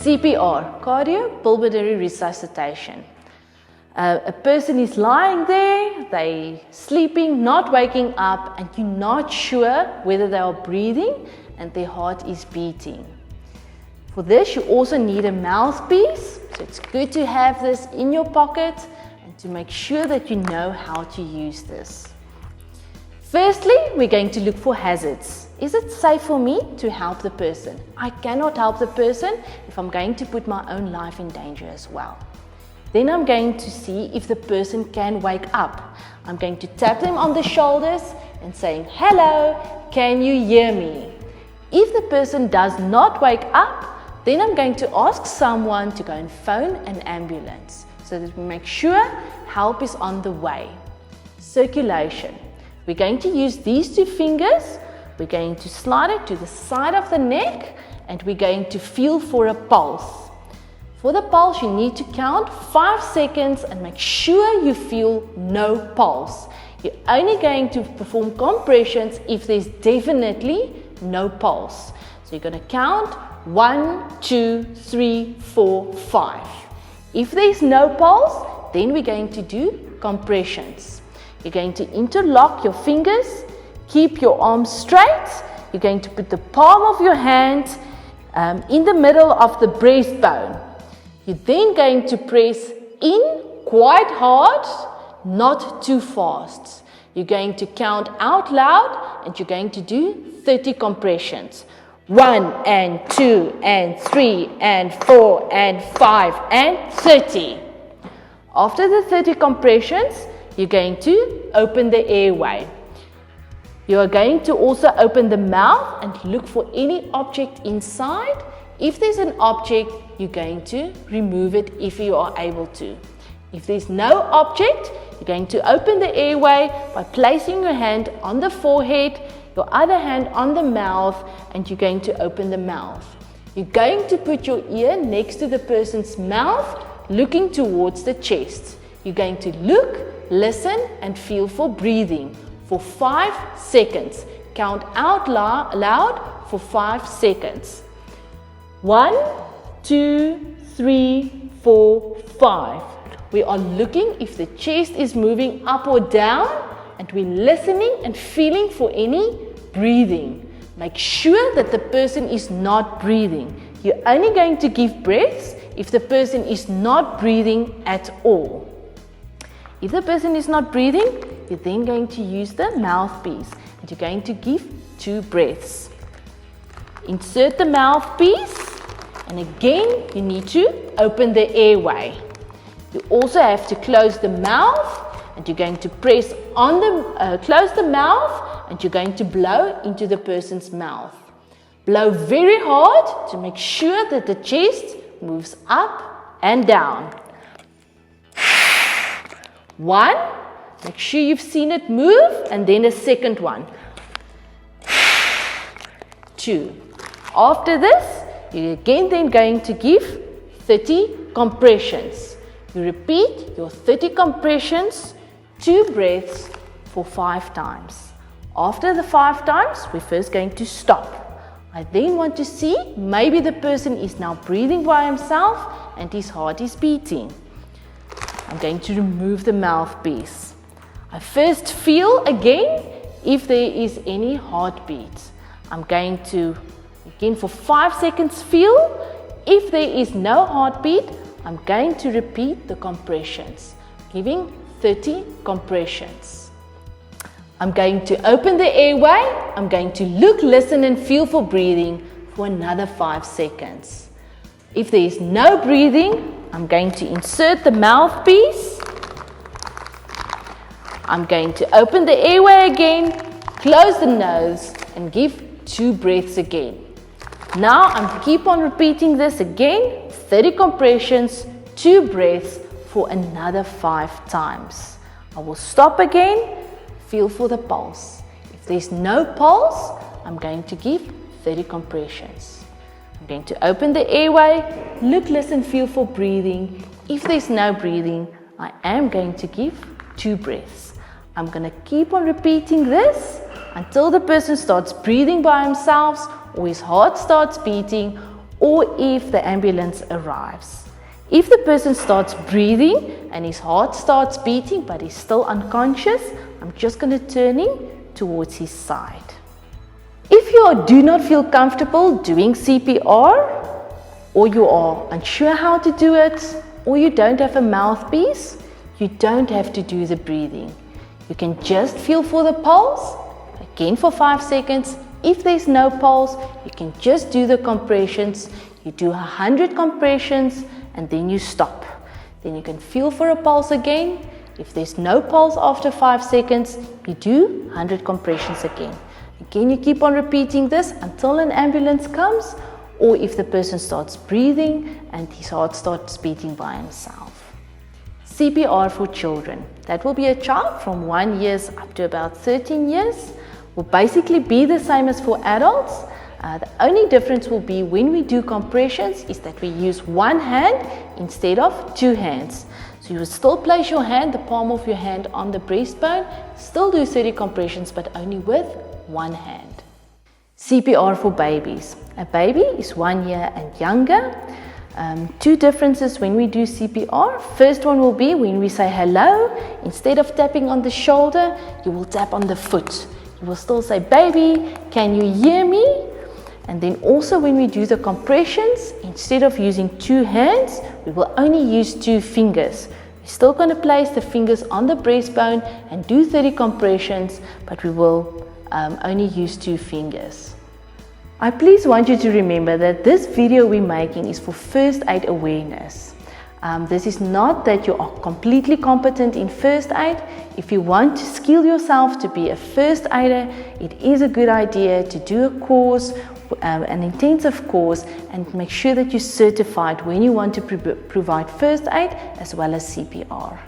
CPR, cardiopulmonary resuscitation. A person is lying there, they sleeping, not waking up, and you're not sure whether they are breathing and their heart is beating. For this, you also need a mouthpiece, so it's good to have this in your pocket and to make sure that you know how to use this. Firstly, we're going to look for hazards. Is it safe for me to help the person? I cannot help the person if I'm going to put my own life in danger as well. Then I'm going to see if the person can wake up. I'm going to tap them on the shoulders and saying, "Hello, can you hear me?" If the person does not wake up, then I'm going to ask someone to go and phone an ambulance so that we make sure help is on the way. Circulation. We're going to use these two fingers. We're going to slide it to the side of the neck and we're going to feel for a pulse. For the pulse, you need to count 5 seconds and make sure you feel no pulse. You're only going to perform compressions if there's definitely no pulse. So you're going to count 1, 2, 3, 4, 5. If there's no pulse, then we're going to do compressions. You're going to interlock your fingers, keep your arms straight. You're going to put the palm of your hand in the middle of the breastbone. You're then going to press in quite hard, not too fast. You're going to count out loud and you're going to do 30 compressions. 1 and 2 and 3 and 4 and 5 and 30. After the 30 compressions, you're going to open the airway. You are going to also open the mouth and look for any object inside. If there's an object, you're going to remove it if you are able to. If there's no object, you're going to open the airway by placing your hand on the forehead, your other hand on the mouth, and you're going to open the mouth. You're going to put your ear next to the person's mouth, looking towards the chest. You're going to look, listen, and feel for breathing for 5 seconds. Count out loud for 5 seconds. 1, 2, 3, 4, 5. We are looking if the chest is moving up or down, and we're listening and feeling for any breathing. Make sure that the person is not breathing. You're only going to give breaths if the person is not breathing at all. If the person is not breathing, you're then going to use the mouthpiece and you're going to give 2 breaths. Insert the mouthpiece, and again you need to open the airway. You also have to close the mouth, and you're going to press on the close the mouth, and you're going to blow into the person's mouth. Blow very hard to make sure that the chest moves up and down. 1, make sure you've seen it move, and then a second one. 2. After this, you're again then going to give 30 compressions. You repeat your 30 compressions, 2 breaths for 5 times. After the 5 times, we're first going to stop. I then want to see maybe the person is now breathing by himself and his heart is beating. I'm going to remove the mouthpiece. I first feel again if there is any heartbeat. I'm going to again for 5 seconds feel. If there is no heartbeat, I'm going to repeat the compressions, giving 30 compressions. I'm going to open the airway. I'm going to look, listen and feel for breathing for another 5 seconds. If there is no breathing, I'm going to insert the mouthpiece. I'm going to open the airway again, close the nose and give 2 breaths again. Now I'm keep on repeating this again, 30 compressions, 2 breaths for another 5 times. I will stop again, feel for the pulse. If there's no pulse, I'm going to give 30 compressions. I'm going to open the airway, look, listen, feel for breathing. If there's no breathing, I am going to give 2 breaths. I'm going to keep on repeating this until the person starts breathing by themselves, or his heart starts beating, or if the ambulance arrives. If the person starts breathing and his heart starts beating but he's still unconscious, I'm just going to turn him towards his side. If you do not feel comfortable doing CPR, or you are unsure how to do it, or you don't have a mouthpiece, you don't have to do the breathing. You can just feel for the pulse, again for 5 seconds. If there's no pulse, you can just do the compressions. You do 100 compressions and then you stop. Then you can feel for a pulse again. If there's no pulse after 5 seconds, you do 100 compressions again. Again, you keep on repeating this until an ambulance comes, or if the person starts breathing and his heart starts beating by himself. CPR for children. That will be a child from 1 year up to about 13 years. Will basically be the same as for adults. The only difference will be when we do compressions is that we use one hand instead of 2 hands. So you will still place your hand, the palm of your hand on the breastbone, still do 30 compressions but only with one hand. CPR for babies. A baby is 1 year and younger. 2 differences when we do CPR. First one will be when we say hello, instead of tapping on the shoulder, you will tap on the foot. You will still say, baby, can you hear me? And then also when we do the compressions, instead of using 2 hands, we will only use 2 fingers. We're still going to place the fingers on the breastbone and do 30 compressions, but we will only use 2 fingers. I please want you to remember that this video we're making is for first aid awareness. This is not that you are completely competent in first aid. If you want to skill yourself to be a first aider, it is a good idea to do a course, an intensive course, and make sure that you're certified when you want to provide first aid as well as CPR.